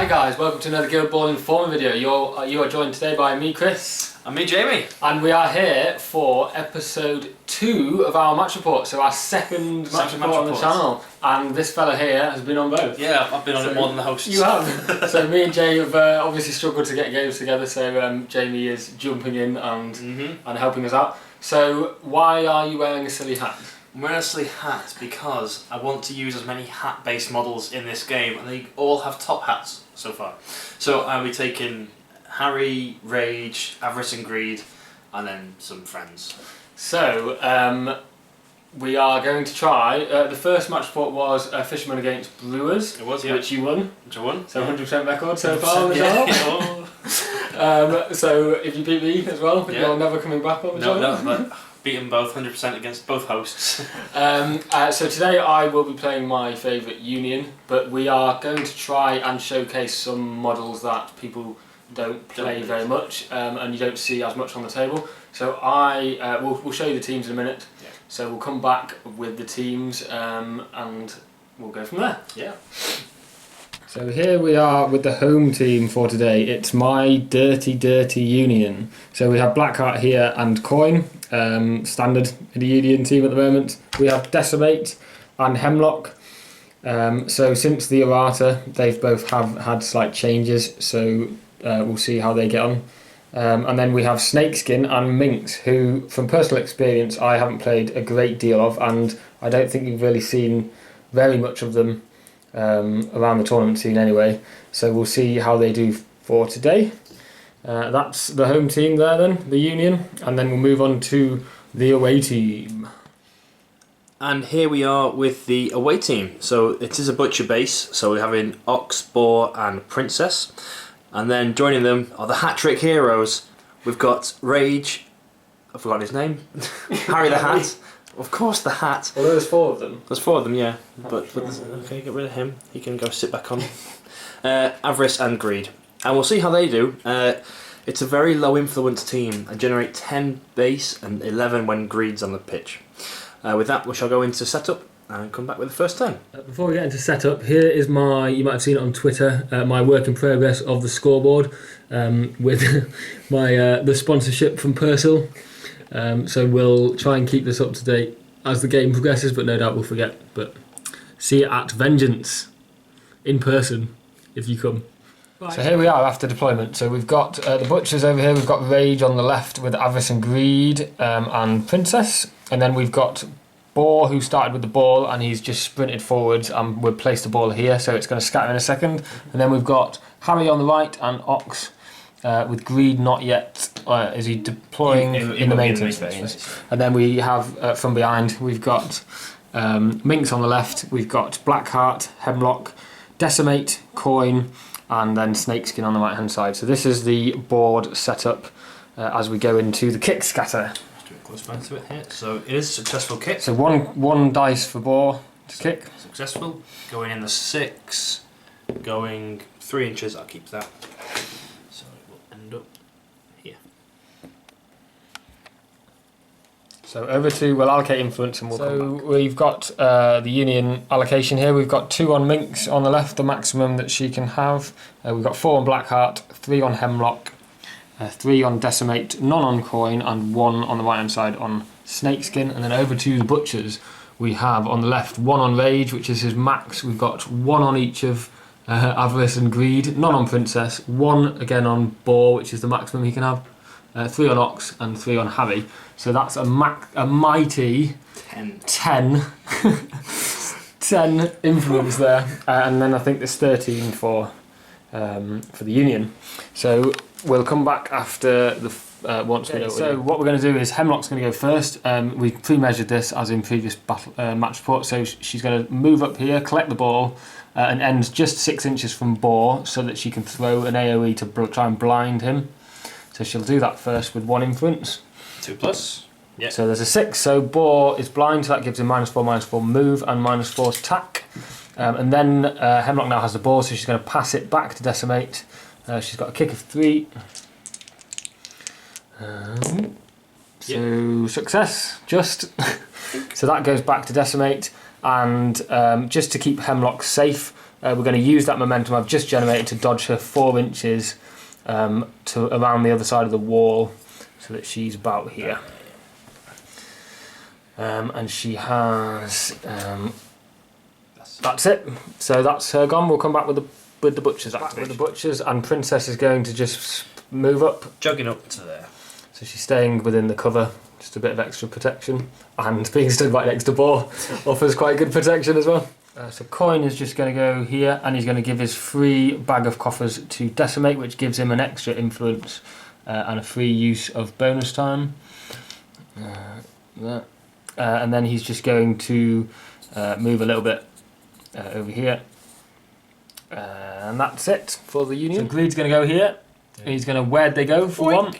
guys, welcome to another Giblin Informer video. You are joined today by me, Chris. And me, Jamie. And we are here for episode 2 of our match report, so our second match report on the channel. And this fella here has been on both. Yeah, I've been on it more than the hosts. You have. So me and Jay have obviously struggled to get games together, so Jamie is jumping in and helping us out. So why are you wearing a silly hat? I'm wearing a silly hat because I want to use as many hat-based models in this game, and they all have top hats so far. So I'll be taking Harry, Rage, Avarice and Greed, and then some friends. So we are going to try. The first match report was Fishermen against Brewers. It was, yeah. Which you won. Which I won. So 100% record so far on the channel. So if you beat me as well, you're never coming back on the channel. No, but beaten both 100% against both hosts. So today I will be playing my favourite Union, but we are going to try and showcase some models that people don't play very much and you don't see as much on the table. So we'll show you the teams in a minute. Yeah. So we'll come back with the teams and we'll go from there. Yeah. So here we are with the home team for today. It's my dirty Union. So we have Blackheart here and Coin, standard in the Union team at the moment. We have Decimate and Hemlock. So since the errata, they've both had slight changes. So we'll see how they get on. And then we have Snakeskin and Minx, who, from personal experience, I haven't played a great deal of, and I don't think you've really seen very much of them around the tournament scene anyway. So we'll see how they do for today. That's the home team there then, the Union, and then we'll move on to the away team. And here we are with the away team. So it is a butcher base, so we're having Ox, Boar and Princess. And then joining them are the hat-trick heroes. We've got Rage, I've forgotten his name, Harry the Hat, of course the Hat. Well, there's 4 of them. There's 4 of them, yeah. But okay, get rid of him. He can go sit back on. Avarice and Greed. And we'll see how they do. It's a very low influence team and generate 10 base and 11 when Greed's on the pitch. With that, we shall go into setup and come back with the first turn. Before we get into setup, here is my, you might have seen it on Twitter, my work in progress of the scoreboard with the sponsorship from Purcell. So we'll try and keep this up to date as the game progresses, but no doubt we'll forget. But see you at Vengeance in person if you come. Right. So here we are after deployment. So we've got the Butchers over here, we've got Rage on the left with Avarice and Greed and Princess, and then we've got Boar, who started with the ball and he's just sprinted forwards and we'll place the ball here, so it's going to scatter in a second. And then we've got Harry on the right and Ox with Greed not yet. Is he deploying in the maintenance phase? And then we have from behind we've got Minx on the left, we've got Blackheart, Hemlock, Decimate, Coin, and then Snakeskin on the right hand side. So this is the board setup as we go into the kick scatter. Close back to it here. So it is a successful kick. So one dice for Boar to kick. Successful. Going in the 6. Going 3 inches. I'll keep that. So it will end up here. So over to, we'll allocate influence and we'll come back. We've got the Union allocation here. We've got 2 on Minx on the left, the maximum that she can have. We've got 4 on Blackheart, 3 on Hemlock, 3 on Decimate, none on Coin, and 1 on the right hand side on Snakeskin. And then over to the Butchers, we have on the left 1 on Rage, which is his max. We've got 1 on each of Avarice and Greed, none on Princess, 1 again on Boar, which is the maximum he can have, 3 on Ox, and 3 on Harry. So that's a mighty 10 influence there. And then I think there's 13 for the Union. So we'll come back after the once we know. So what we're going to do is Hemlock's going to go first. We pre-measured this as in previous match report. So she's going to move up here, collect the ball, and end just 6 inches from Boar, so that she can throw an AOE to try and blind him. So she'll do that first with 1 influence. 2+. Yeah. So there's a 6. So Boar is blind, so that gives him -4/-4 move and -4 attack. And then Hemlock now has the ball, so she's going to pass it back to Decimate. She's got a kick of 3. So success, just. So that goes back to Decimate, and just to keep Hemlock safe, we're going to use that momentum I've just generated to dodge her 4 inches to around the other side of the wall, so that she's about here. And she has. That's it. So that's her gone. We'll come back with the butchers after. With the butchers, and Princess is going to just move up, jogging up to there. So she's staying within the cover, just a bit of extra protection, and being stood right next to Boar offers quite good protection as well. So Coin is just going to go here, and he's going to give his free bag of coffers to Decimate, which gives him an extra influence and a free use of bonus time. And then he's just going to move a little bit over here. And that's it for the union. So Greed's going to go here. He's going to, where'd they go for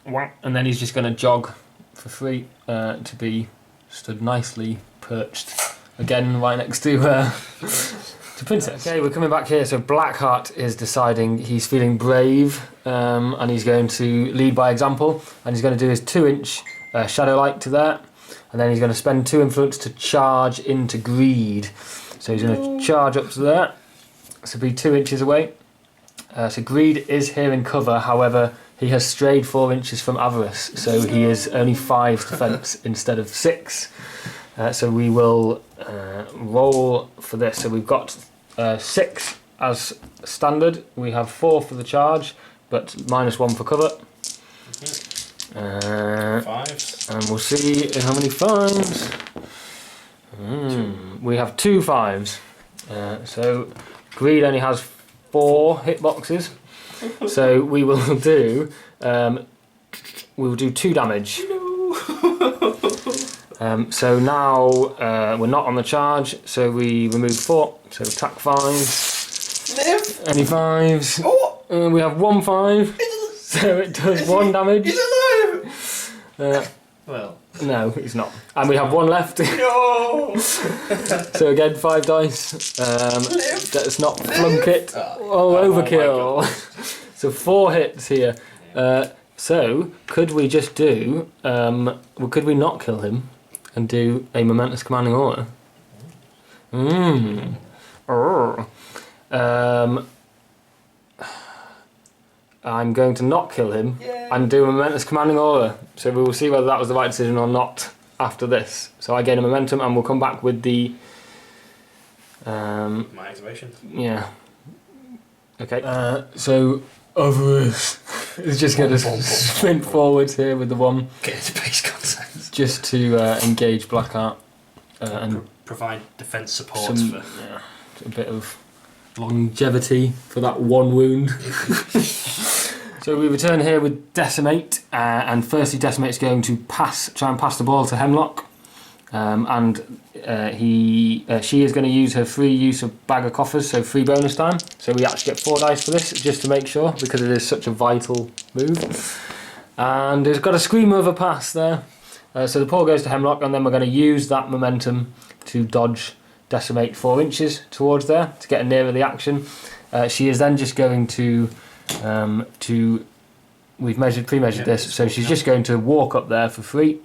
one? And then he's just going to jog for free to be stood nicely perched. Again, right next to Princess. Okay, we're coming back here. So Blackheart is deciding he's feeling brave, and he's going to lead by example. And he's going to do his 2-inch Shadow Light to there. And then he's going to spend 2 influence to charge into Greed. So he's going to charge up to there. So be 2 inches away. So Greed is here in cover, however, he has strayed 4 inches from Avarice, so he is only 5 defence instead of 6. So we will roll for this. So we've got 6 as standard, we have 4 for the charge, but -1 for cover. 5s. And we'll see how many 5s. We have 2 5s. So Greed only has 4 hitboxes, so we will do 2 damage. So now we're not on the charge, so we remove 4. So attack 5s. Live. Any 5s? Oh. We have 1 5, so it does 1 damage. He's alive. Well, no, he's not. And we have 1 left. No. So again, 5 dice. Let's not flunk it. Oh, overkill. So 4 hits here. So could we just do? Could we not kill him and do a momentous commanding order? I'm going to not kill him and do a momentous commanding order. So we will see whether that was the right decision or not after this. So I gain a momentum, and we'll come back with the. My activation. Yeah. Okay. So Avarice is just going to sprint forwards here with the 1. Get into base contact. Just to engage Blackheart and provide defence support for a bit of longevity for that 1 wound. So we return here with Decimate, and firstly Decimate's going to try and pass the ball to Hemlock, and she is going to use her free use of Bag of Coffers, so free bonus time. So we actually get 4 dice for this, just to make sure, because it is such a vital move. And it's got a screamer of a pass there. So the ball goes to Hemlock, and then we're going to use that momentum to dodge Decimate 4 inches towards there to get her nearer the action. She is then just going to we've pre-measured this, so she's just going to walk up there for free.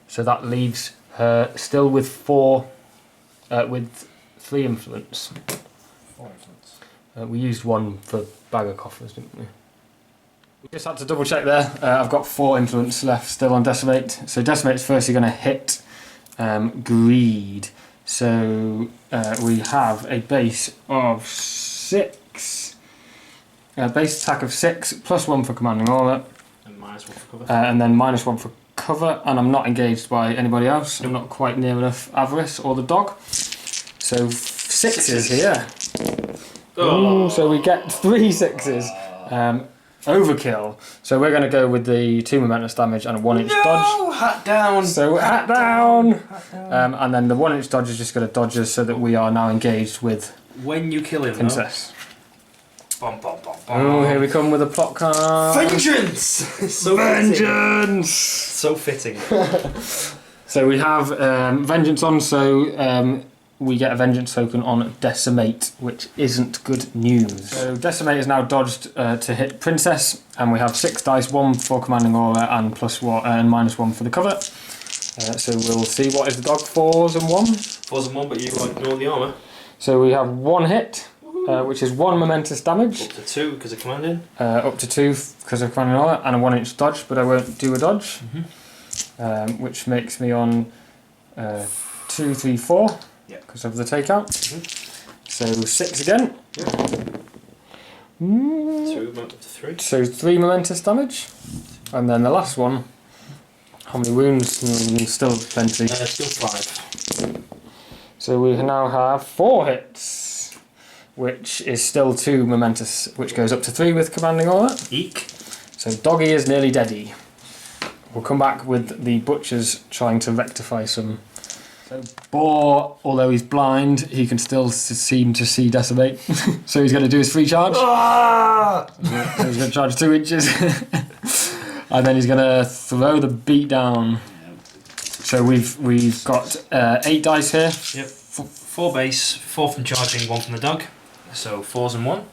So that leaves her still with 3 influence. 4 influence. We used 1 for Bag of Coffers, didn't we? We just had to double check there. I've got 4 influence left still on Decimate. So Decimate's firstly going to hit Greed. So we have a base of 6. Base attack of 6, +1 for commanding order. And -1 for cover. And then -1 for cover. And I'm not engaged by anybody else. I'm not quite near enough Avarice or the dog. So 6s here. Ooh, so we get 3 6s. Overkill. So we're going to go with the 2 momentous damage and a 1-inch dodge. Hat down. So hat down. And then the 1-inch dodge is just going to dodge us so that we are now engaged with when you kill him, Princess. Bum, bum, bum, bum. Oh, here we come with a plot card. Vengeance! So Vengeance! So fitting. So we have Vengeance on, so we get a Vengeance token on Decimate, which isn't good news. So Decimate is now dodged to hit Princess, and we have 6 dice, 1 for commanding aura and +1 and -1 for the cover. So we'll see what is the dog, 4s and 1. 4s and 1, but you ignore the armour. So we have 1 hit. which is 1 momentous damage. Up to 2 because of commanding. Up to 2 because of commanding order, and a 1-inch dodge, but I won't do a dodge. Which makes me on 2, 3, 4 because of the takeout. So 6 again. Up to 3. So 3 momentous damage. And then the last one. How many wounds? Still plenty. Still 5. So we now have 4 hits, which is still 2 momentous, which goes up to 3 with commanding order. Eek. So Doggy is nearly deady. We'll come back with the butchers trying to rectify some. So Boar, although he's blind, he can still seem to see Decimate. So he's going to do his free charge. So he's going to charge 2 inches. And then he's going to throw the beat down. So we've got 8 dice here. Yep. 4 base, 4 from charging, 1 from the dog. So 4s and 1.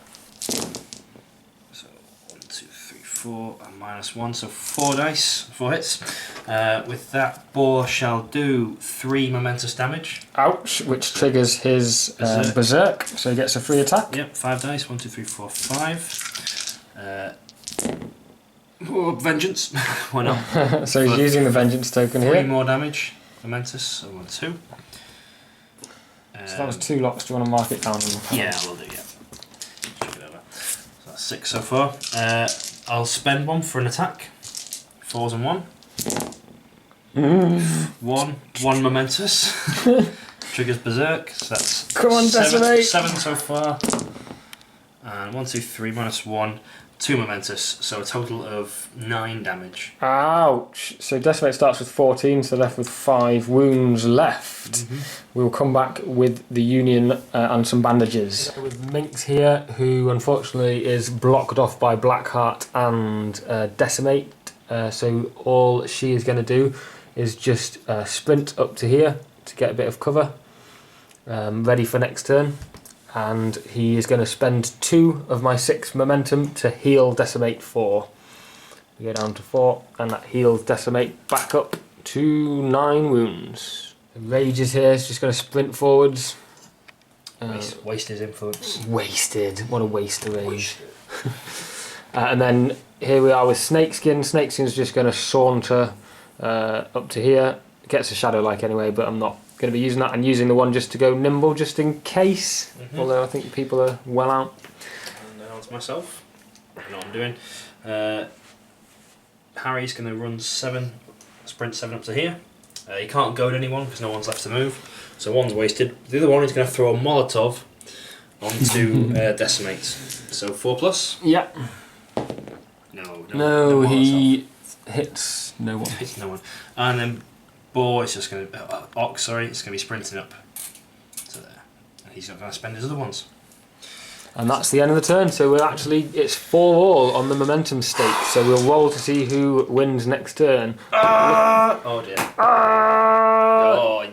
So 1, 2, 3, 4, and -1. So 4 dice, 4 hits. With that, Boar shall do 3 momentous damage. Ouch, which triggers his berserk. So he gets a free attack. Yep, 5 dice, 1, 2, 3, 4, 5. Vengeance. Why not? So he's using the vengeance token 3 here. more damage. Momentous, so 1, 2. So that was 2 lots. Do you want to mark it down? Yeah, I will do, yeah. Check it over. So that's 6 so far. I'll spend 1 for an attack. 4s and 1. 1 momentous. Triggers berserk. So that's Come on, Decimate. 7 so far. And 1, 2, 3 -1. 2 momentous, so a total of 9 damage. Ouch! So Decimate starts with 14, so left with 5 wounds left. We'll come back with the Union and some bandages. With Minx here, who unfortunately is blocked off by Blackheart and Decimate. So all she is going to do is just sprint up to here to get a bit of cover, ready for next turn. And he is going to spend 2 of my 6 momentum to heal Decimate 4. We go down to 4, and that heals Decimate back up to 9 wounds. Rage is here, he's just going to sprint forwards. Waste his influence. Wasted. What a waste of Rage. And then here we are with Snakeskin. Snakeskin's just going to saunter up to here. Gets a shadow like anyway, but I'm not going to be using that. And using the one just to go nimble, just in case. Although I think people are well out. And then on to myself. I know what I'm doing. Harry's going to run 7, sprint 7 up to here. He can't goad anyone because no one's left to move. So 1's wasted. The other one is going to throw a Molotov onto Decimate. So 4+. Yeah. No, he hits no one. Hits no one. And then Boar is just going to... Ox, sorry, it's going to be sprinting up to there. And he's not going to spend his other ones. And that's the end of the turn. So we're actually... It's 4-all on the momentum stake. So we'll roll to see who wins next turn. Oh dear.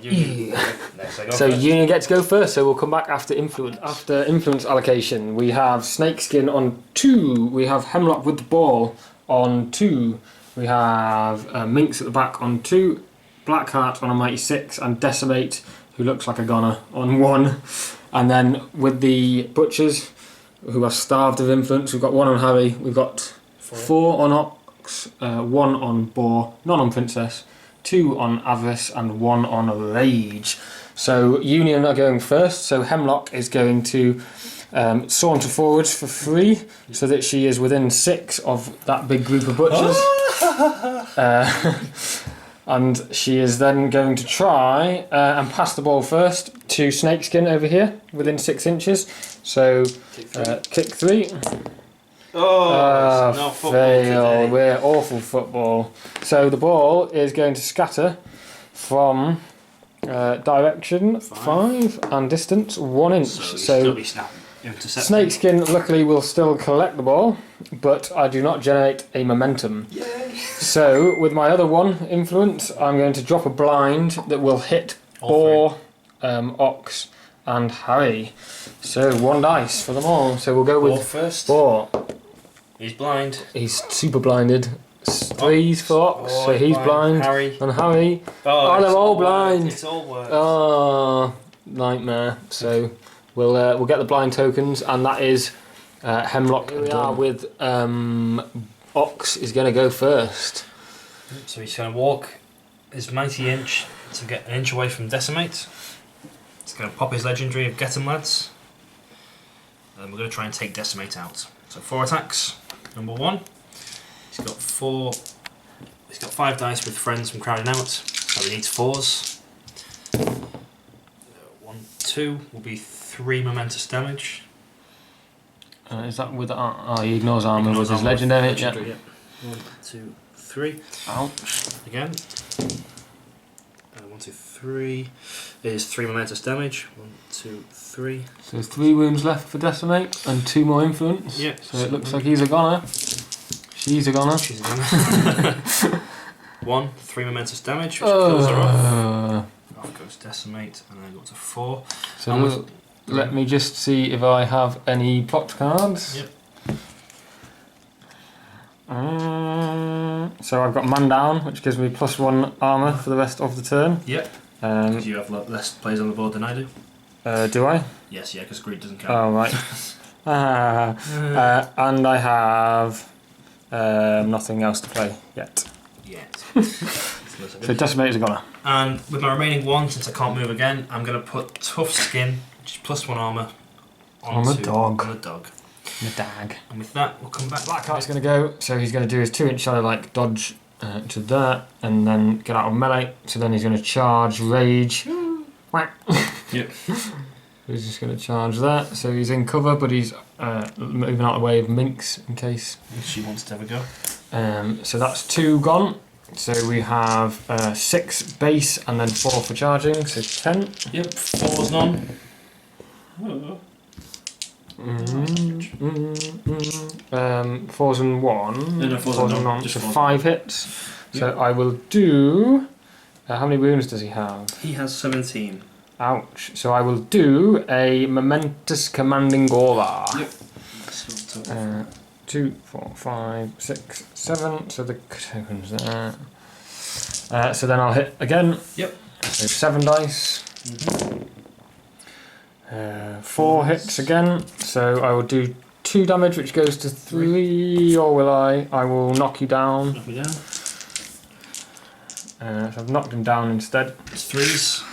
Union. Next, I go so first. Union gets to go first. So we'll come back after influence. After influence allocation, we have Snakeskin on 2. We have Hemlock with the ball on 2. We have Minx at the back on 2. Blackheart on a mighty 6, and Decimate, who looks like a goner, on 1. And then with the butchers, who are starved of influence, we've got 1 on Harry, we've got 4 on Ox, 1 on Boar, none on Princess, 2 on Avarice, and 1 on Rage. So Union are going first, so Hemlock is going to saunter forwards for 3, so that she is within 6 of that big group of butchers. And she is then going to try and pass the ball first to Snakeskin over here, within 6 inches. So, kick 3. No football fail. today. We're awful football. So the ball is going to scatter from direction 5 and distance 1 inch. So Snakeskin luckily will still collect the ball, but I do not generate a momentum. Yay. So with my other 1 influence, I'm going to drop a blind that will hit Boar, Ox and Harry. So 1 dice for them all. So we'll go with Boar first. Boar. He's blind. He's super blinded. 3's for Ox, so he's blind. Harry. And Harry. Oh, they're all blind. It's all worked. Oh, nightmare. So we'll get the blind tokens, and that is Hemlock. Here we are with Ox is going to go first. So he's going to walk his mighty inch to get an inch away from Decimate. He's going to pop his legendary of Get 'em Lads. And we're going to try and take Decimate out. So 4 attacks. Number 1. He's got 5 dice with friends from crowding out. So he needs 4s. 1, 2 will be 3 momentous damage. Is that with he ignores armor with his legendary? Yeah. 1, 2, 3. Ouch. Again. 1, 2, 3 is 3 momentous damage. 1, 2, 3. So 3 wounds left for Decimate and 2 more influence. Yeah. So it looks like he's a goner. She's a goner. She's a goner. 1, 3 momentous damage, which kills her off. Off goes Decimate, and then I go up to 4. So let me just see if I have any blocked cards. Yep. So I've got Man Down, which gives me +1 armour for the rest of the turn. Yep. Because you have less players on the board than I do. Do I? Yes, yeah, because greed doesn't count. Oh, right. And I have nothing else to play yet. So Decimate is a goner. And with my remaining 1, since I can't move again, I'm going to put Tough Skin, which is +1 armour, on the dog. On the dog. The dag. And with that, we'll come back. Blackheart's going to go, so he's going to do his 2-inch shadow like dodge to that, and then get out of melee. So then he's going to charge Rage. Whack. Yep. He's just going to charge that. So he's in cover, but he's moving out of the way of Minx in case she wants to have a go. So that's 2 gone. So we have 6 base and then 4 for charging, so 10. Yep, 4's none. Oh. 4s and 1. No, 4s and none. So 5 hits. Yep. So I will do. How many wounds does he have? He has 17. Ouch. So I will do a Momentous Commanding Aura. Yep. 2, 4, 5, 6, 7. So the tokens there. So then I'll hit again. Yep. So 7 dice. 4 hits again. So I will do 2 damage, which goes to 3. Or will I? I will knock you down. Knock me down. So I've knocked him down instead. It's 3s.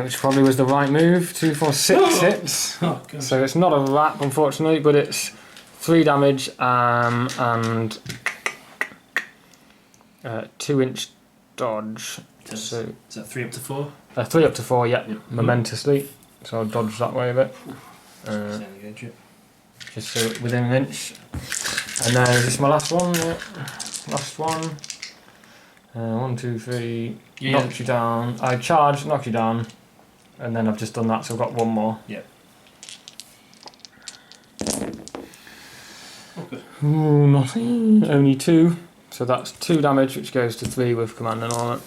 Which probably was the right move. 2, 4, 6 hits. Oh, gosh. So it's not a wrap, unfortunately, but it's 3 damage and 2-inch dodge. So is that 3 up to 4? 3 up to 4, yeah, yep. Momentously. So I'll dodge that way a bit. Just so within an inch. And then is this my last one? Yeah. Last one. 1, 2, 3. Yeah. Knocks you down. I charge, knock you down. And then I've just done that, so I've got 1 more. Yep. Okay. Ooh, nothing. Only 2. So that's 2 damage, which goes to 3 with command and armor.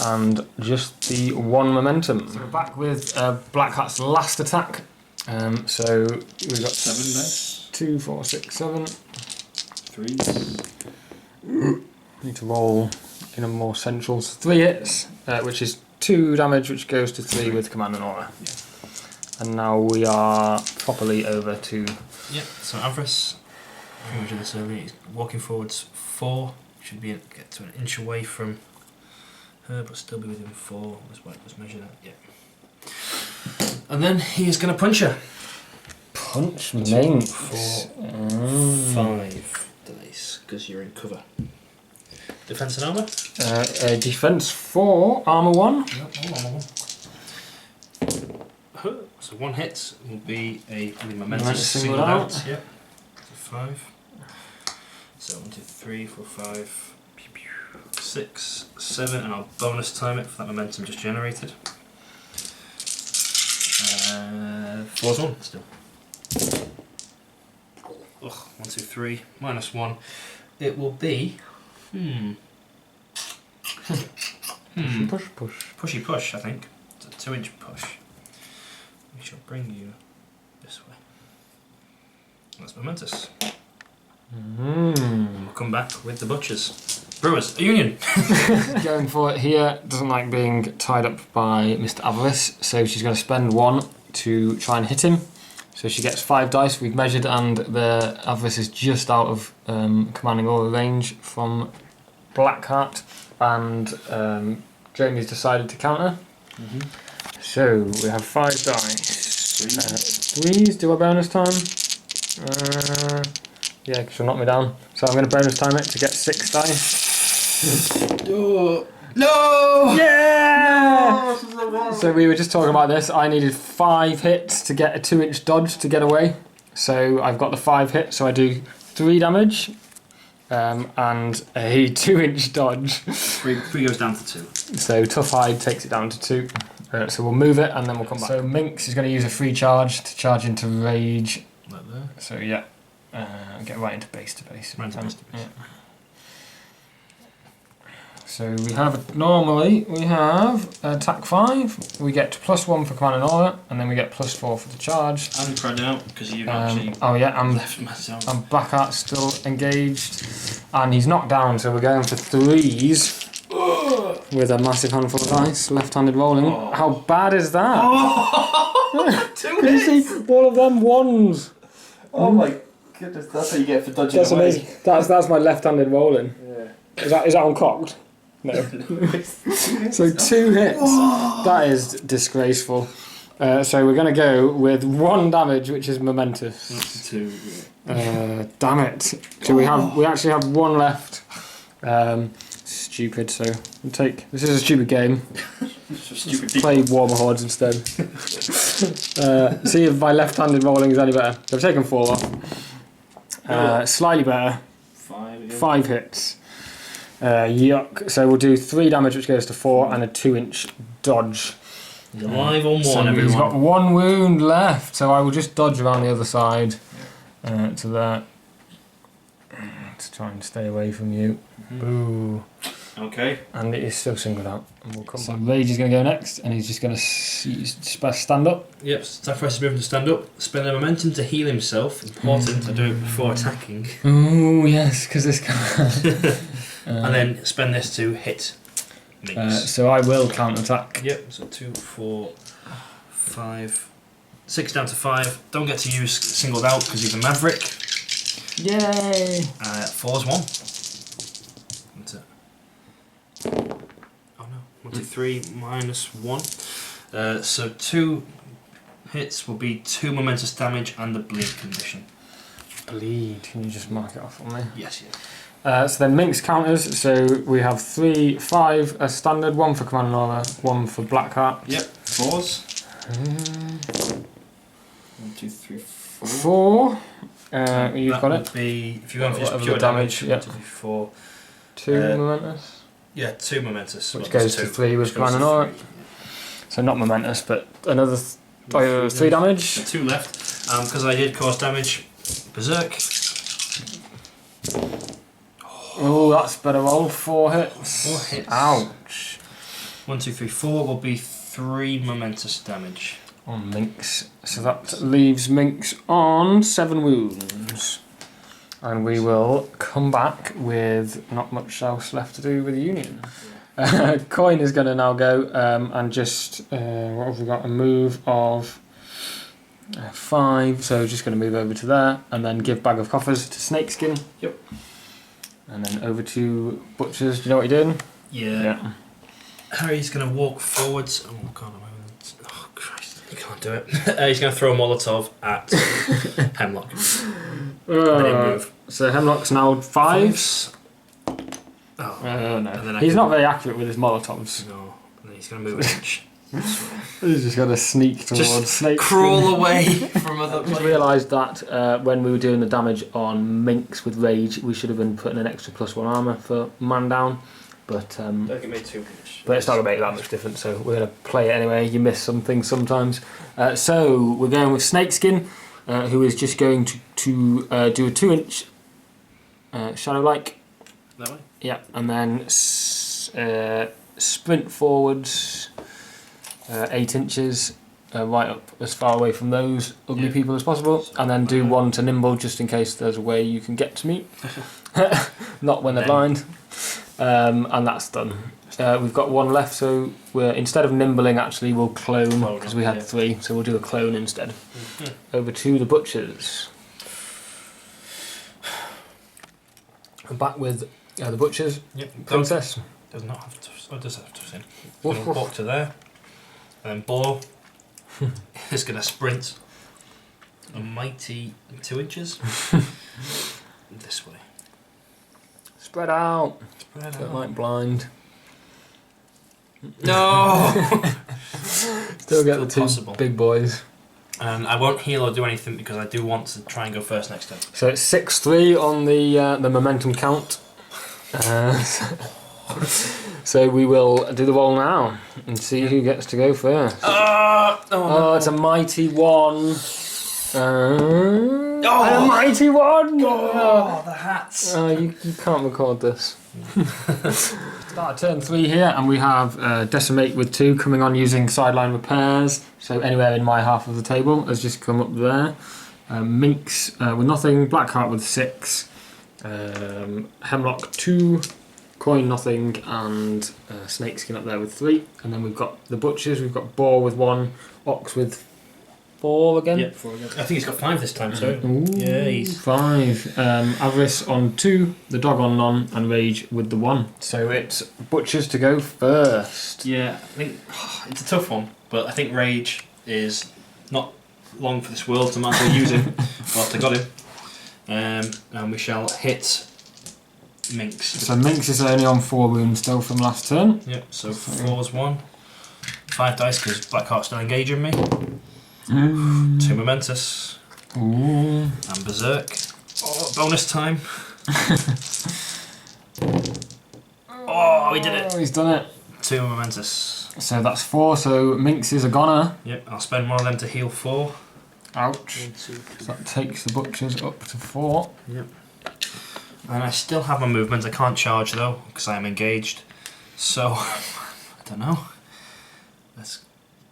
And just the 1 momentum. So we're back with Blackheart's last attack. So we've got 7 dice. 2, 4, 6, 7. 3s. Need to roll in a more central. 3 hits, which is 2 damage, which goes to 3 with command and aura. Yeah. And now we are properly over to. Yep. So Avarice, pretty much this early. He's walking forwards 4. Should be get to an inch away from her, but still be within 4. Let's measure that. Yeah. And then he is going to punch her. Punch 2, Minx. 4, 5 dice, because you're in cover. Defense and armor? Defense 4, armor 1. So 1 hit will be a momentous Momentous single singled out. out. Yep. So 5. So 1, 2, 3, 4, 5, 6, 7, and I'll bonus time it for that momentum just generated. 4's 1 still. Ugh, 1, 2, 3, -1. It will be. Push. Pushy push, I think. It's a 2-inch push. We shall bring you this way. That's momentous. We'll come back with the butchers. Brewers, a union. Going for it here. Doesn't like being tied up by Mr. Avarice, so she's going to spend 1 to try and hit him. So she gets 5 dice. We've measured, and the Avarice is just out of commanding aura range from Blackheart, and Jamie's decided to counter. So we have 5 dice. 3s. Do I bonus time? Yeah, because she'll knock me down. So I'm going to bonus time it to get 6 dice. No! Yeah! So we were just talking about this. I needed 5 hits to get a 2-inch dodge to get away. So I've got the 5 hits, so I do 3 damage and a 2-inch dodge. 3 goes down to 2. So Tough Hide takes it down to 2. So we'll move it and then we'll come back. So Minx is going to use a free charge to charge into Rage. Like there. So yeah, get right into base to base. Right into base to base. Yeah. So we have, normally we have attack 5, we get +1 for command and aura, and then we get +4 for the charge. I'm crowded out because you've actually left myself. And Blackheart's still engaged, and he's knocked down, so we're going for 3s with a massive handful of dice, left-handed rolling. Oh. How bad is that? Oh, 2 Can you hits! see all of them 1s? Oh my goodness, that's what you get for dodging That's away. amazing. That's my left-handed rolling. Yeah. Is that uncocked? No. So 2 hits. That is disgraceful. So we're going to go with 1 damage, which is momentous. That's 2. Damn it. So we actually have 1 left. Stupid. So we'll take. This is a stupid game. Play Warmer Hordes instead. See if my left-handed rolling is any better. So I've taken 4 off. Slightly better. 5 hits. Yuck. So we'll do 3 damage, which goes to 4, and a 2-inch dodge. He's alive on 1, So everyone. he's got 1 wound left, so I will just dodge around the other side to that. To try and stay away from you. Boo. Okay. And it is still singled out. And we'll come back. Rage is going to go next, and he's just going to stand up. Yep, sacrifice his movement to stand up. Spend the momentum to heal himself. Important to do it before attacking. Oh, yes, because this guy. And then spend this to hit Minx. So I will counter-attack. Yep, so 2, 4, 5, 6 down to 5. Don't get to use singled out because he's a maverick. Yay! 4's 1. That's it. Oh no. 1, 2, 3 minus 1. So 2 hits will be 2 momentous damage and the bleed condition. Bleed. Can you just mark it off for me? Yes, yeah. So then Minx counters, so we have 3, 5 as standard, 1 for command and aura, 1 for Blackheart. Yep, 4s. 1, 2, 3, 4. 4. You've that got would it. Be, if you're going for just Whatever pure the damage, damage, yeah. 1, 2, 3, 4. 2 momentous. Yeah, 2 momentous. Which Well, goes that's to 2. 3 with Which goes command and to aura. 3. So not momentous, but another 3 damage. So 2 left. Because I did cause damage. Berserk. Oh, that's better roll. 4 hits. 4 hits. Ouch. 1, 2, 3, 4 will be 3 momentous damage. On Minx. So that leaves Minx on 7 wounds. And we will come back with not much else left to do with the Union. Coin is going to now go and just, what have we got? A move of 5. So just going to move over to there and then give Bag of Coffers to Snakeskin. Yep. And then over to Butchers. Do you know what you're doing? Yeah. Harry's going to walk forwards. Oh god, oh Christ, you can't do it. He's going to throw a Molotov at Hemlock. And then move. So Hemlock's now 5s. Oh, No. and then I He's can- not very accurate with his Molotovs. No, and then he's going to move an inch. He's just going to sneak towards Just Snakeskin. crawl away from other I just players. realised that when we were doing the damage on Minx with Rage, we should have been putting an extra +1 armour for man down. But Don't get me too but it's not going to make that much difference, so we're going to play it anyway. You miss some things sometimes. So we're going with Snakeskin, who is just going to do a 2-inch Shadow-like. That way? Yeah, and then sprint forwards 8 inches, right up as far away from those ugly people as possible, and then do 1 to nimble just in case there's a way you can get to me. Not when they're blind. And that's done. We've got one left, so instead of nimbling, actually, we'll clone, because we had 3, so we'll do a clone instead. Over to the butchers. I'm back with the butchers. Princess. Does not have to. Oh, does have to. Going to walk to there, and then Boar is going to sprint a mighty 2 inches this way. Spread out. Don't like blind. No. Still get the 2 big boys. And I won't heal or do anything because I do want to try and go first next turn. So it's 6-3 on the momentum count. So we will do the roll now and see who gets to go first. No. It's a mighty 1. And a mighty 1. Oh, the hats. You can't record this. Start turn 3 here, and we have Decimate with 2 coming on using sideline repairs. So anywhere in my half of the table has just come up there. Minx with nothing, Blackheart with 6, Hemlock 2, Coin nothing, and Snakeskin up there with 3. And then we've got the butchers. We've got Boar with 1, Ox with 4 again. Yep, 4 again. I think he's got 5 this time, so yeah, he's 5. Avarice on 2, the Dog on none, and Rage with the 1. So it's butchers to go first. Yeah, I think it's a tough one, but I think Rage is not long for this world, so might as well use him whilst I got him. And we shall hit Minx. So Minx is only on 4 wounds still from last turn. Yep, so 4's 1. 5 dice because Blackheart's still engaging me. 2 momentous. Ooh. And Berserk. Oh, bonus time. Oh, we did it. He's done it. 2 momentous. So that's 4, so Minx is a goner. Yep, I'll spend one of them to heal 4. Ouch. So that takes the butchers up to 4. Yep. And I still have my movement. I can't charge though, because I am engaged. So, I don't know. Let's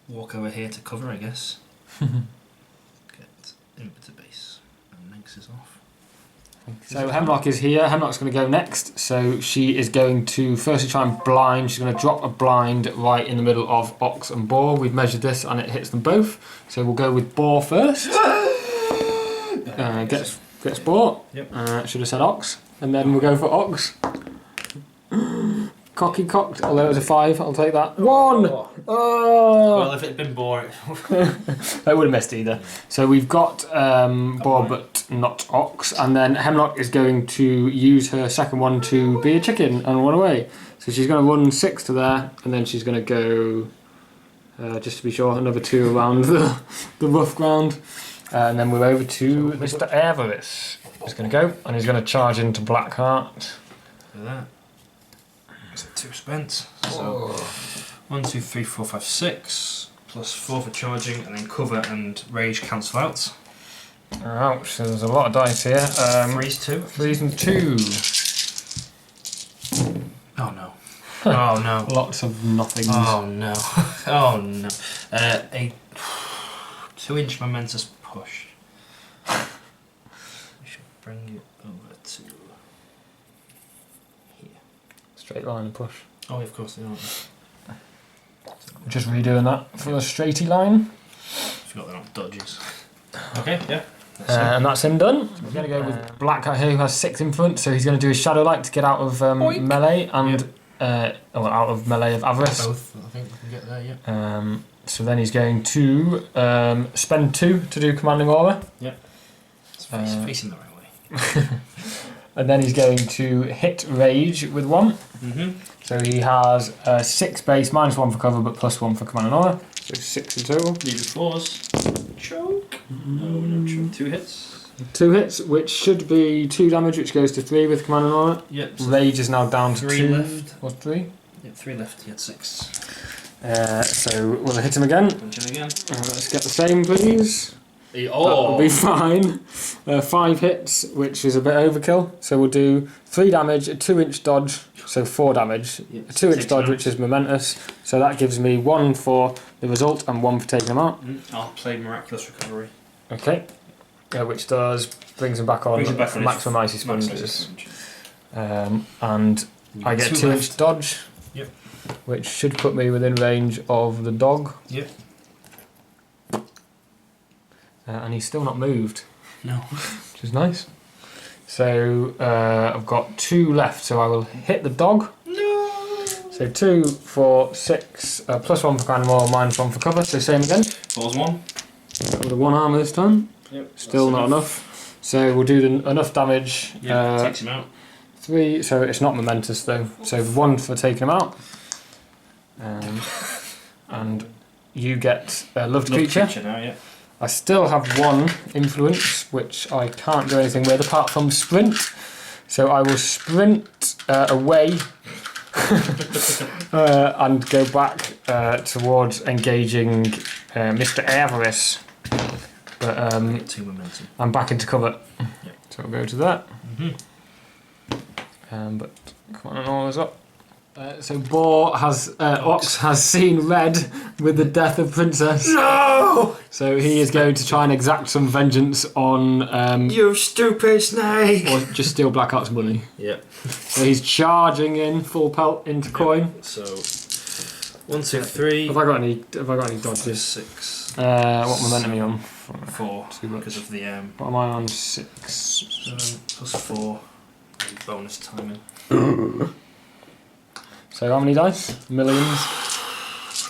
walk over here to cover, I guess. Get Imp to base. And Minx is off. So Hemlock is here. Hemlock's going to go next. So she is going to firstly try and blind. She's going to drop a blind right in the middle of Ox and Boar. We've measured this and it hits them both. So we'll go with Boar first. Gets Boar. Yep. Should have said Ox. And then we'll go for Ox. Cocky cocked, although it was a 5, I'll take that. 1! Oh! Well, if it had been Boar, That would have missed either. So we've got Boar but not Ox, and then Hemlock is going to use her second one to be a chicken and run away. So she's going to run 6 to there, and then she's going to go, just to be sure, another 2 around the rough ground. And then we're over to Mr. Avarice. He's going to go, and he's going to charge into Blackheart. Look at that. It's 2 spent. So 1, 2, 3, 4, 5, 6 plus 4 for charging, and then cover and rage cancel out. Ouch, so there's a lot of dice here. 3's 2. 3's and 2. Oh no. Oh no. Lots of nothings. Oh no. Oh no. A 2-inch momentous push. We should bring it over to here. Straight line and push. Oh, of course they aren't. Just redoing that for a straighty line. Forgot they're not dodges. Okay, yeah. And that's him done. So we're going to go with Blackheart here, who has 6 in front, so he's going to do his Shadow Light to get out of melee and out of melee of Avarice. Both, I think we can get there, yeah. So then he's going to spend 2 to do Commanding Aura. Yep. It's facing the right way. And then he's going to hit Rage with 1. Mm-hmm. So he has 6 base, -1 for cover, but +1 for Commanding Aura. So 6 in total. Leave the 4s. Choke. No choke. 2 hits. 2 hits, which should be 2 damage, which goes to 3 with Commanding Aura. Yep. So Rage is now down to 3 2. left. What's 3? Yep, 3 left. He had 6. So we'll hit him again. Punch him again. Let's get the same, please. That'll be fine. 5 hits, which is a bit overkill. So we'll do 3 damage, a 2-inch dodge, so 4 damage. Yep. A 2-inch 6 dodge, which is momentous. So that gives me 1 for the result and 1 for taking him out. I'll play Miraculous Recovery. Okay. Which brings him back on for maximum icy sponges. And I get 2-inch dodge. Yep. Which should put me within range of the dog. Yep. And he's still not moved. No. Which is nice. So I've got 2 left, so I will hit the dog. No. So 2, 4, 6, +1 for animal, -1 for cover, so same again. Falls 1. With a 1 armour this time. Yep. Still not enough. So we'll do enough damage. Yeah, takes him out. 3, so it's not momentous though. So 1 for taking him out. And you get a loved creature. Now, yeah. I still have 1 influence, which I can't do anything with apart from sprint. So I will sprint away and go back towards engaging Mr. Avarice. But 2 momentum. I'm back into cover. Yep. So I'll go to that. Mm-hmm. But come on, all is up. So Boar has Ox has seen red with the death of Princess. No! So he is going to try and exact some vengeance on You stupid snake! or just steal Blackheart's money. Yep. So he's charging in full pelt into coin. So 1, 2, 3. Have I got any dodges? 6. What momentum are you on? 4. Too much. Because of the What am I on? 6. 7 plus 4. And bonus timing. So how many dice? Millions.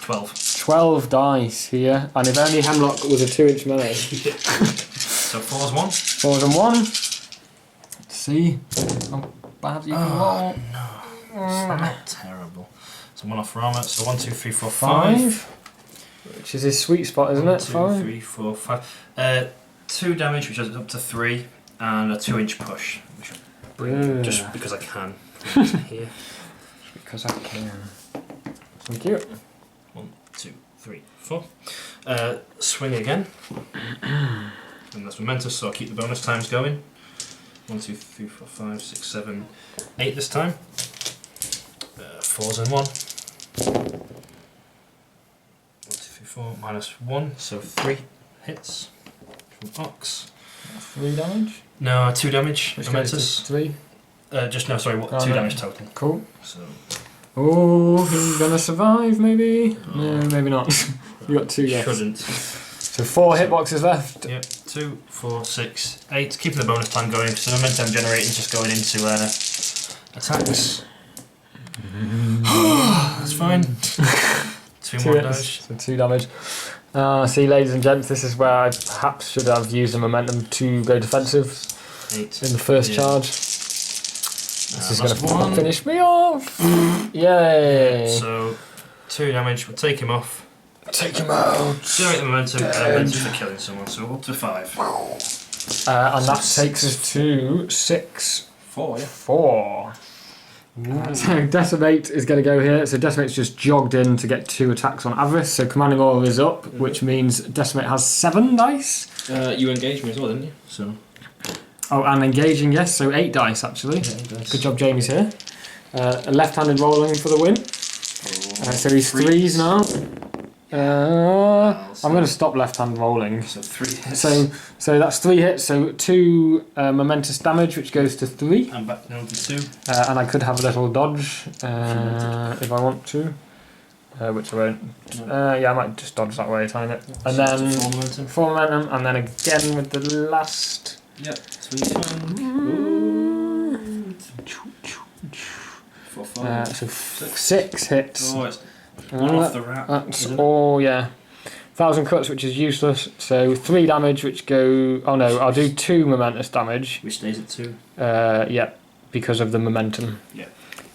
12. 12 dice here, and if only Hemlock was a 2-inch melee. So 4's 1. 4 and 1. Let's see how bad you can roll. No. It's not terrible. So 1 off for armour. So 1, 2, 3, 4, 5. Which is his sweet spot, isn't it? 2, 3, 4, 5. 2 damage, which is up to 3, and a 2-inch push. Which I'll bring just because I can. Here. Because I can. Thank you. 1, 2, 3, 4. Swing again. And that's momentous, so I'll keep the bonus times going. 1, 2, 3, 4, 5, 6, 7, 8 this time. 4's and 1. 1, 2, 3, 4, -1, so 3 hits from Ox. 3 damage? No, 2 damage. Which goes Momentous. to 3? Just no, sorry, 2 no. damage total. Cool. So Oh, he's gonna survive, maybe? No, maybe not. You got 2 yes. shouldn't. So 4 hitboxes left. Yep, 2, 4, 6, 8. Keeping the bonus time going, so the momentum generating just going into attacks. That's fine. 2 more damage. So 2 damage. See, ladies and gents, this is where I perhaps should have used the momentum to go defensive 8. in the first charge. This is going to finish me off. Yay! So 2 damage. We'll take him off. Take him out. Generate the momentum. Momentum for killing someone. So up to 5. And that takes us to 6. 4. Yeah. 4. So Decimate is going to go here. So Decimate's just jogged in to get 2 attacks on Avarice. So Commanding Aura is up, which means Decimate has 7 dice. You engaged me as well, didn't you? So. Oh, and engaging, yes. So 8 dice actually. Yeah, Good job, Jamie's here. A left-handed rolling for the win. So he's 3s now. I'm going to stop left-hand rolling. So 3 hits. So that's 3 hits. So 2 momentous damage, which goes to 3. I'm back down to 2. And I could have a little dodge if I want to, which I won't. Yeah, I might just dodge that way a tiny bit. And So then 4 momentum. 4 momentum, and then again with the last. Yep. Swing time. 4, 5. So 6 hits. Oh, it's 1 off the wrap. That's all, yeah. 1,000 cuts, which is useless. So 3 damage, which go. Oh no, I'll do 2 momentous damage. Which stays at 2. Yeah, because of the momentum. Yeah.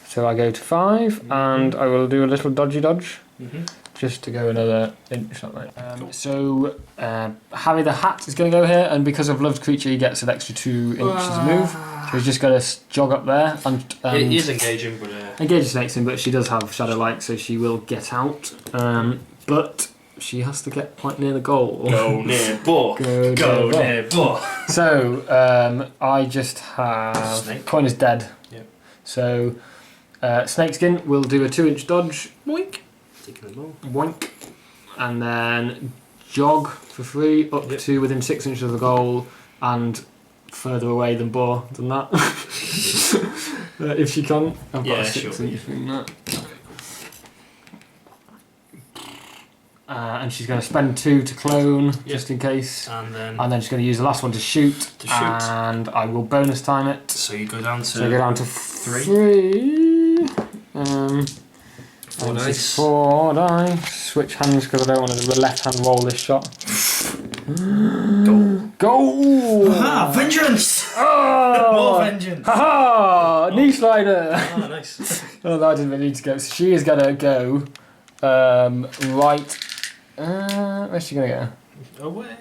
So I go to 5, and I will do a little dodgy dodge. Mm-hmm. Just to go another inch that way. So Harry the Hat is going to go here, and because of loved creature, he gets an extra 2 inches to move. So he's just going to jog up there and It is engaging, but engage snakes in. But she does have Shadow Light, so she will get out. But she has to get quite near the goal. go near boar. Go near boar. So I just have Snake. Coin is dead. Yep. So Snakeskin will do a 2-inch dodge. Boink. Taking the ball. Boink. And then jog for 3 up to within 6 inches of the goal and further away than Boar than that. If she can. I've got a 6 she'll be. inch from that. And she's going to spend 2 to clone, just in case. And then she's going to use the last one to shoot. And I will bonus time it. So you go down to... So I go down to 3. 4 dice. 4 dice. Switch hands because I don't want to left hand roll this shot. Go! Aha! Vengeance! Oh! More vengeance! Haha! Knee slider! Oh, nice. Oh, that didn't really need to go. So she is going to go right. Where's she going to go? Away!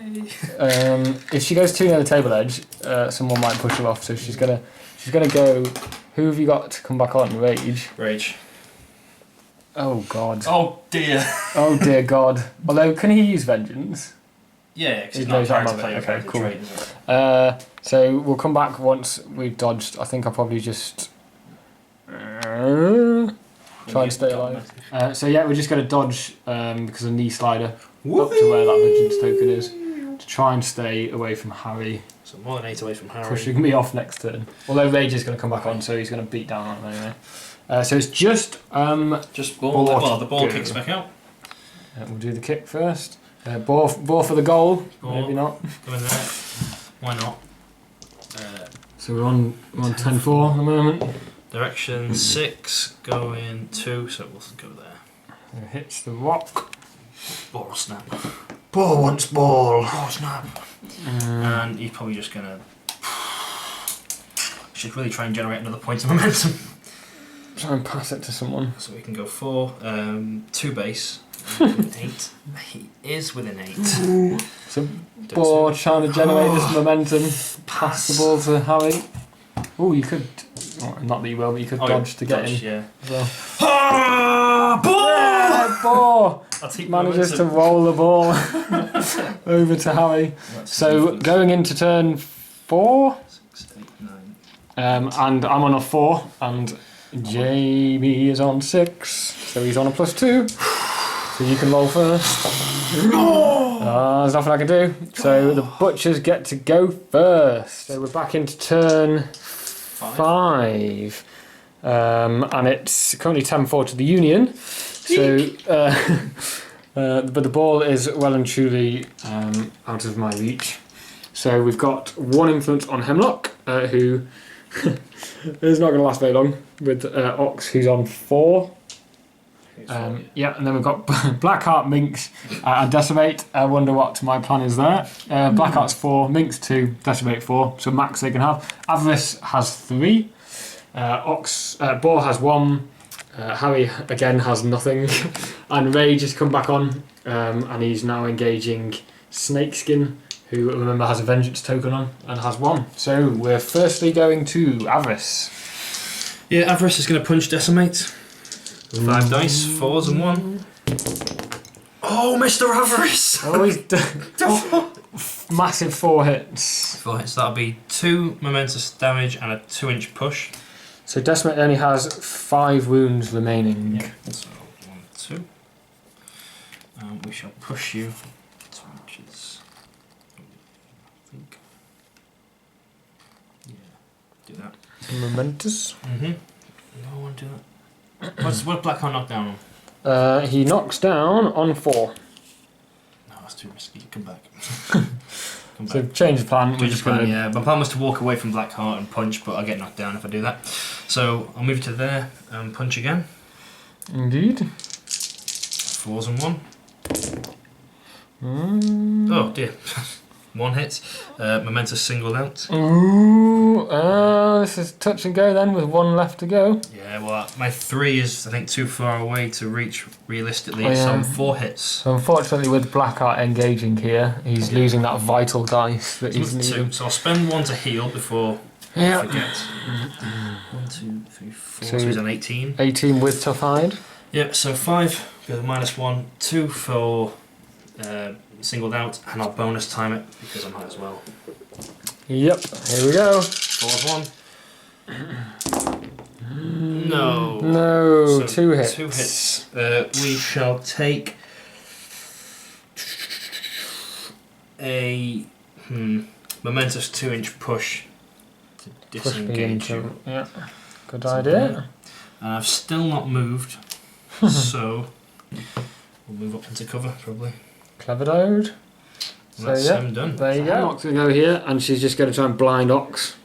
If she goes too near the table edge, someone might push her off. So she's gonna go. Who have you got to come back on? Rage. Oh God. Oh dear. Oh dear God. Although, can he use vengeance? Yeah, because He he's not knows that character about it. player. Okay, cool. Trade, is it? So we'll come back once we've dodged. I think I'll probably just try and stay alive. So yeah, we're just going to dodge because of knee slider up to where that vengeance token is to try and stay away from Harry. So more than 8 away from Harry. Pushing me off next turn. Although Rage is going to come back on, so he's going to beat down on him anyway. So it's just ball. Well, the ball kicks back out. We'll do the kick first. Ball for the goal. Ball. Maybe not. Go in there. Why not? So we're on 10-4 at the moment. Direction 6, going 2, so we'll go there. It hits the rock. Ball snap. Ball wants ball. Ball snap. And he's probably just gonna. Should really try and generate another point of momentum. Try and pass it to someone. So we can go 4, 2 base, 8. He is within 8. So ball trying to generate this momentum. Pass the ball to Harry. Oh, you could. Well, not that you will, but you could dodge to get in. Yeah. Well. Ball! Yeah, ball! Manages to roll the ball over to Harry. So going into turn 4, 6, 8, 9. And I'm on a 4, and JB is on 6, so he's on a +2. So you can roll first. There's nothing I can do. So the butchers get to go first. So we're back into turn 5. And it's currently 10-4 to the Union. So, but the ball is well and truly out of my reach. So we've got 1 influence on Hemlock, who is not going to last very long, with Ox, who's on 4. Yeah, and then we've got Blackheart, Minx, and Decimate. I wonder what my plan is there. Blackheart's 4, Minx 2, Decimate 4, so max they can have. Avarice has 3. Boar has 1. Harry again has nothing. And Rage has come back on, and he's now engaging Snakeskin, who, remember, has a Vengeance token on and has 1. So we're firstly going to Avarice. Yeah, Avarice is going to punch Decimate. 5 dice, 4s and 1. Oh, Mr. Avarice! Oh, he's massive 4 hits. 4 hits, that'll be 2 momentous damage and a 2-inch push. So Decimate only has 5 wounds remaining. Yeah. So 1, 2. We shall push you 2 inches. I think. Yeah, do that. Momentous. No, I want to do that. What Blackheart knock down on? He knocks down on 4. No, that's too risky. Come back. Come back. So change the plan. We're just going to. Yeah, my plan was to walk away from Blackheart and punch, but I get knocked down if I do that. So I'll move to there and punch again. Indeed. 4s and 1. Oh dear. 1 hit. Momentous singled out. Ooh, this is touch and go then with 1 left to go. Yeah, well, my 3 is, I think, too far away to reach realistically. Oh, yeah. Some 4 hits. So unfortunately, with Blackheart engaging here, he's losing that vital dice that he's needing. So I'll spend 1 to heal before I forget. 1, 2, 3, 4. So he's on 18. 18 with tough hide. Yep. So 5 with a -1, 2 for singled out, and I'll bonus time it because I might as well. Yep. Here we go. 4s 1. No. No. So 2 hits. 2 hits. We shall take a momentous 2-inch push to disengage you. Yeah. Good idea. And I've still not moved, so we'll move up into cover probably. Clever dude. So that's done. There you go. Ox going to go here, and she's just going to try and blind Ox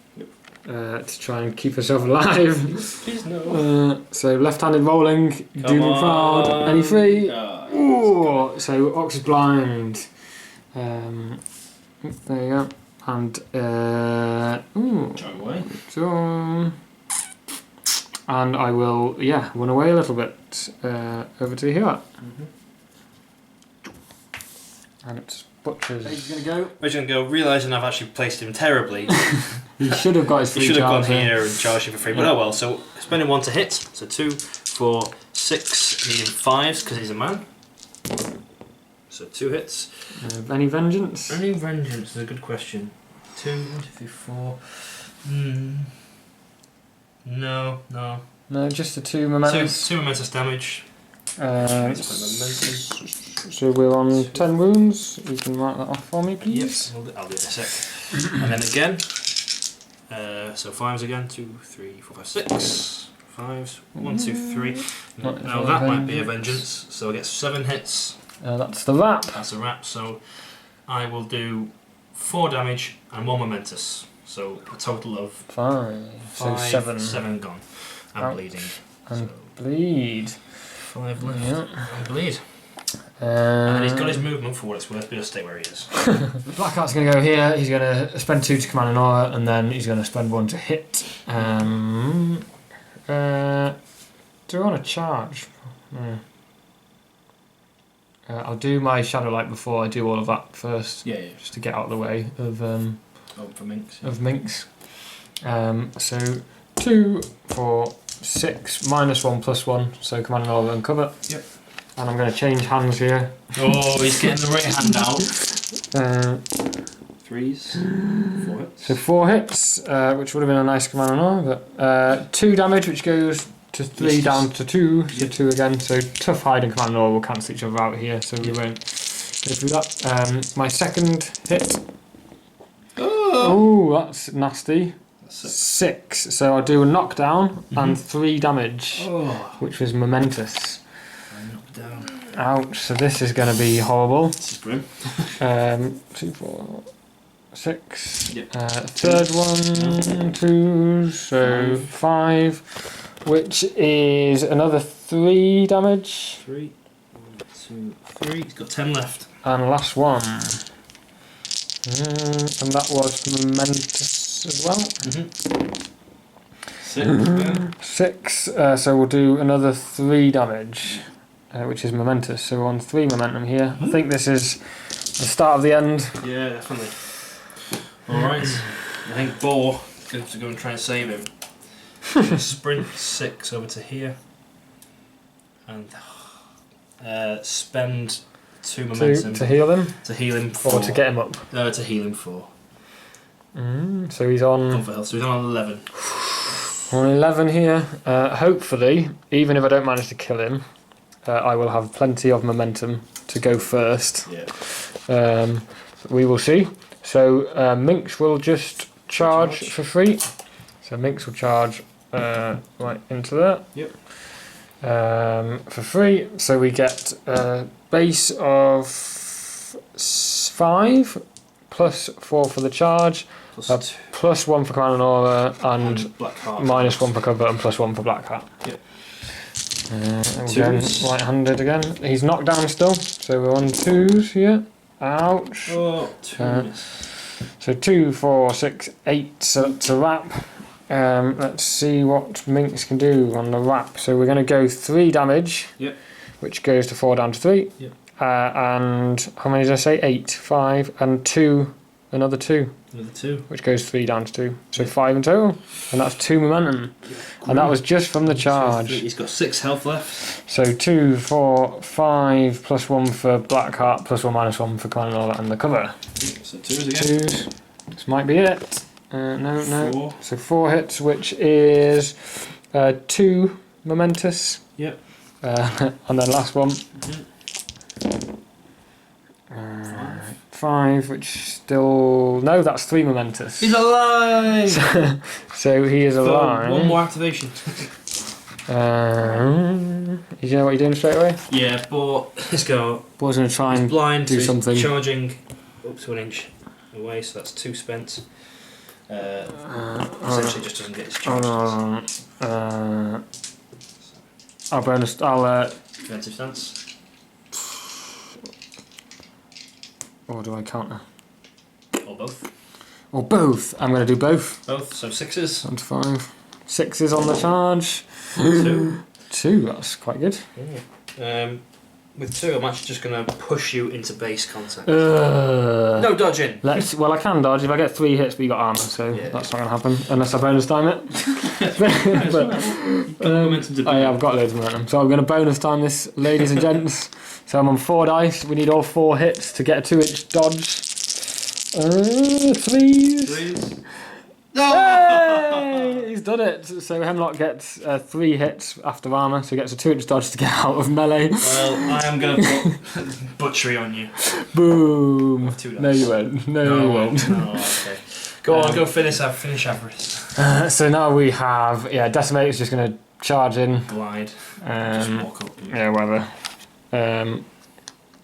to try and keep herself alive. Please no. So left-handed rolling, doom and proud. Any free? Ooh, so Ox is blind. There you go. And Drive away. So, and I will run away a little bit over to here. And it's Butcher's. He's going to go. He's going to go, realising I've actually placed him terribly. He should have got his free charge. He should have gone here and charged you for free, but oh well. So spending 1 to hit, so 2, 4, 6, needing 5s because he's a man. So 2 hits. Any vengeance? Any vengeance is a good question. 2, 1, 2, 3, 4. No. No, just the 2 momentous. 2 momentous damage. So we're on 10 wounds. You can mark that off for me, please. Yes, I'll do it in a sec. And then again. So 5s again. 2, 3, 4, 5, 6. 5s. 1, 2, 3. Now that might be a vengeance. So I get 7 hits. That's the wrap. That's a wrap. So I will do 4 damage and 1 momentous. So a total of 5. So 7. 7 gone. And bleeding. And bleed. 5 left. Yeah. And bleed. And he's got his movement for what it's worth, but he'll stay where he is. Blackheart's going to go here. He's going to spend 2 to command an aura, and then he's going to spend 1 to hit. Do I want to charge? I'll do my Shadow Light before I do all of that first. Yeah. Just to get out of the way of for Minx. Of Minx. So 2, 4, 6, -1 +1. So command an aura and cover. Yep. And I'm going to change hands here. Oh, he's getting the right hand out. 3s. 4 hits. So 4 hits, which would have been a nice command and all, but 2 damage, which goes to 3 down to 2, so 2 again. So tough hide and command and all will cancel each other out here, so we won't go through that. My second hit. Oh, that's nasty. 6. So I'll do a knockdown and 3 damage, which was momentous. Down. Ouch, so this is going to be horrible. This is grim. 2, 4, 6. Yep. Third one, 2, so 5, which is another 3 damage. 3. 1, 2, 3. He's got 10 left. And last one. And that was momentous as well. 6. So we'll do another 3 damage. Which is momentous, so we're on 3 momentum here. I think this is the start of the end. Yeah, definitely. Alright, I think Boar is going to go and try and save him. Sprint 6 over to here. And spend 2 momentum. To heal him? To heal him 4. Or to get him up? To heal him 4. So he's on... So he's on 11. On 11 here. Hopefully, even if I don't manage to kill him, I will have plenty of momentum to go first. Yeah. We will see. So Minx will just charge for free. So Minx will charge right into there. Yep. For free. So we get a base of 5 plus 4 for the charge. Plus 1 for command and aura and -1 for cover and +1 for Blackheart. Yep. Again, right-handed again. He's knocked down still, so we're on 2s here. Ouch. Oh, 2. So 2, 4, 6, 8. So it's a wrap. Let's see what Minx can do on the wrap. So we're going to go 3 damage. Yep. Which goes to 4 down to 3. Yep. And how many did I say? 8, 5, and 2. Another 2. Another 2. Which goes 3 down to 2. So 5 in total. And that's 2 momentum. Yeah. And that was just from the charge. He's got 6 health left. So 2, 4, 5, +1 for Blackheart, +1 -1 for command and all that, and the cover. So 2s again. 2s. This might be it. No. 4. So 4 hits, which is 2 momentous. Yep. And then last one. 5, which still... No, that's 3 momentous. He's alive! So he is alive. One more activation. You know what you're doing straight away? Yeah, but let's go. Boar's going to try and blind, do something. Charging up to an inch away, so that's 2 spent. Essentially just doesn't get his charge. I'll bonus... Defensive stance. Or do I counter? Or both. Or both. I'm going to do both. Both, so 6s. 1 to 5. 6s on the charge. 2. 2, that's quite good. Yeah. With 2, I'm actually just going to push you into base contact. No dodging! Well, I can dodge if I get 3 hits, but you got armour, so that's not going to happen. Unless I bonus time it. I've got loads of momentum. So I'm going to bonus time this, ladies and gents. So I'm on 4 dice. We need all 4 hits to get a 2-inch dodge. 3s. No! Hey! He's done it. So Hemlock gets 3 hits after armour, so he gets a 2-inch dodge to get out of melee. Well, I am going to put butchery on you. Boom. No, you won't. No, you won't. No, okay. Go on, go finish Avarice. So now we have, Decimate is just going to charge in. Glide. Just walk up. Yeah, whatever.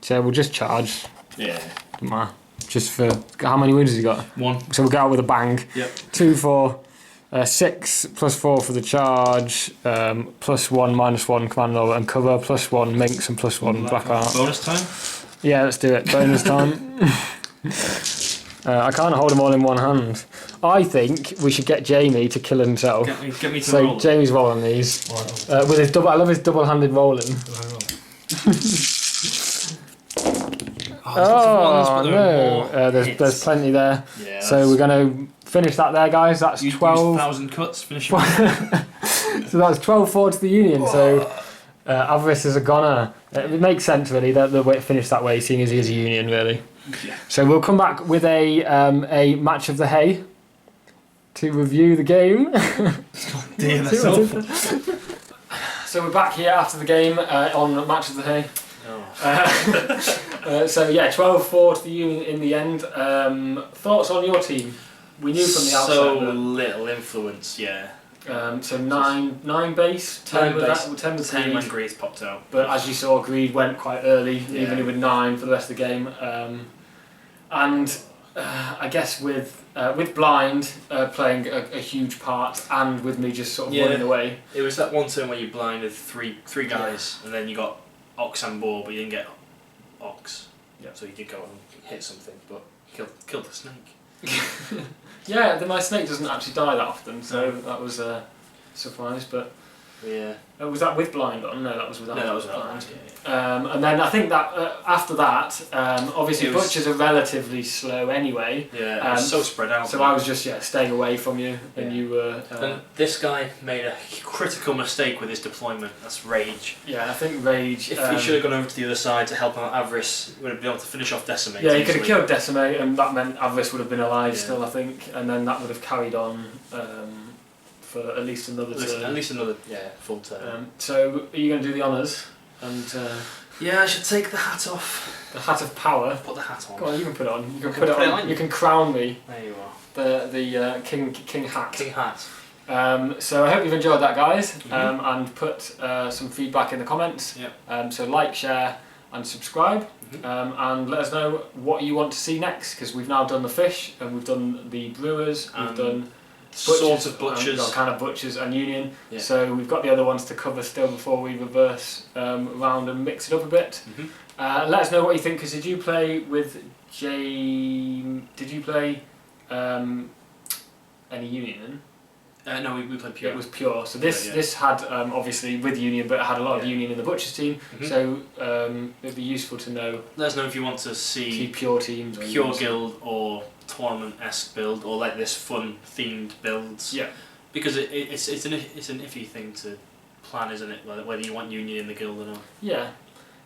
So we'll just charge. Yeah. Doesn't matter. Just for how many wounds has he got? 1. So we'll go out with a bang. Yep. 2, 4, 6 plus 4 for the charge. Plus 1, minus 1 command roll and cover. Plus 1 minx and plus 1 black art. Bonus time. Yeah, let's do it. Bonus time. I can't hold them all in one hand. I think we should get Jamie to kill himself. Get me to roll. So Jamie's rolling these with his double. I love his double-handed rolling. There's plenty there. Yeah, so we're going to finish that there, guys. That's 12. 1,000 cuts. Finish. So that's 12-4 to the Union. So Avarice is a goner. It makes sense really that the way it finished that way, seeing as he is a Union really. Yeah. So we'll come back with a match of the hay to review the game. Dear, that's awful. So we're back here after the game on match of the hay. So 12-4 to the Union in the end. Thoughts on your team? We knew from the outset. So little influence, yeah. So 9 base, 10 with 10 when Grease popped out. But as you saw, Greed went quite early, leaving with 9 for the rest of the game. And I guess with Blind playing a huge part, and with me just sort of running away. It was that one turn where you blinded three guys, and then you got Ox and Boar, but you didn't get Ox. Yeah. So you did go and hit something, but killed the snake. My snake doesn't actually die that often, so that was a surprise. But yeah, was that with blind on? No, that was without. No, that was blind. blind. Yeah. And then I think that after that, obviously butchers are relatively slow anyway. Yeah, so spread out. So I was just staying away from you, and you were. And this guy made a critical mistake with his deployment. That's Rage. Yeah, I think Rage. If he should have gone over to the other side to help out Avarice, would have been able to finish off Decimate. Yeah, he could have killed Decimate, and that meant Avarice would have been alive still, I think, and then that would have carried on. For at least another turn. At least another full turn. So are you going to do the honours? And I should take the hat off. The hat of power. Put the hat on. Go on, you can put it on. You can put it on. You can crown me. There you are. The king hat. King hat. So I hope you've enjoyed that, guys. And put some feedback in the comments. Yep. So like, share, and subscribe. And let us know what you want to see next, because we've now done the fish and we've done the brewers. We've done. Butchers, kind of butchers and Union. Yeah. So we've got the other ones to cover still before we reverse around and mix it up a bit. Let us know what you think. Because did you play with Did you play any Union? No, we played pure. It was pure. So this had obviously with Union, but it had a lot of Union in the butchers team. So it'd be useful to know. Let us know if you want to see pure teams, pure guild or tournament-esque build, or like this fun themed builds. Yeah. Because it's an iffy thing to plan, isn't it? Whether you want Union in the guild or not. Yeah.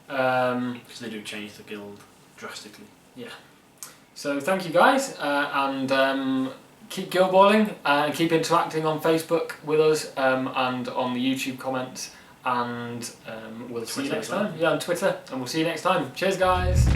Because they do change the guild drastically. Yeah. So thank you guys, and keep guild balling and keep interacting on Facebook with us and on the YouTube comments, and we'll see you next time. Yeah, on Twitter, and we'll see you next time. Cheers, guys.